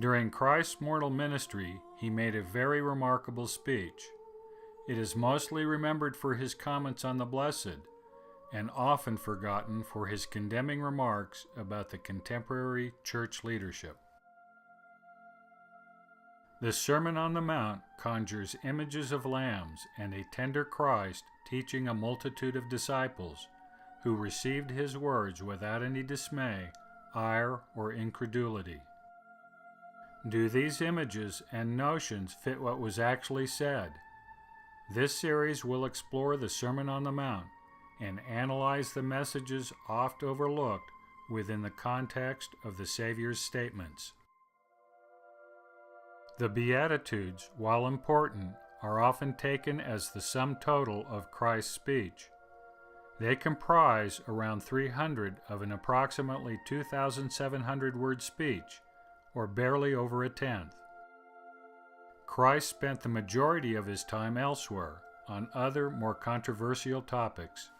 During Christ's mortal ministry, he made a very remarkable speech. It is mostly remembered for his comments on the blessed, and often forgotten for his condemning remarks about the contemporary church leadership. The Sermon on the Mount conjures images of lambs and a tender Christ teaching a multitude of disciples who received his words without any dismay, ire, or incredulity. Do these images and notions fit what was actually said? This series will explore the Sermon on the Mount and analyze the messages oft overlooked within the context of the Savior's statements. The Beatitudes, while important, are often taken as the sum total of Christ's speech. They comprise around 300 of an approximately 2,700 word speech, or barely over a tenth. Christ spent the majority of his time elsewhere, on other more controversial topics.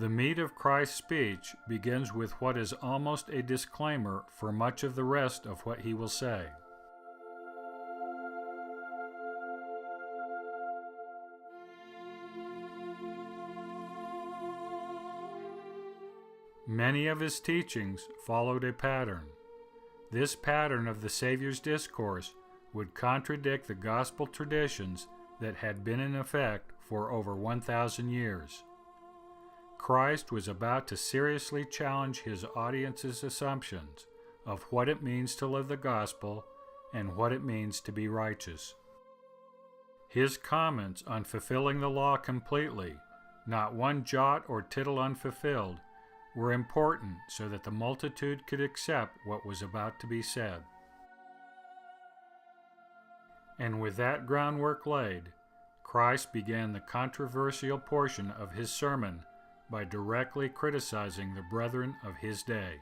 The meat of Christ's speech begins with what is almost a disclaimer for much of the rest of what he will say. Many of his teachings followed a pattern. This pattern of the Savior's discourse would contradict the gospel traditions that had been in effect for over 1,000 years. Christ was about to seriously challenge his audience's assumptions of what it means to live the gospel and what it means to be righteous. His comments on fulfilling the law completely, not one jot or tittle unfulfilled, were important so that the multitude could accept what was about to be said. And with that groundwork laid, Christ began the controversial portion of his sermon by directly criticizing the brethren of his day.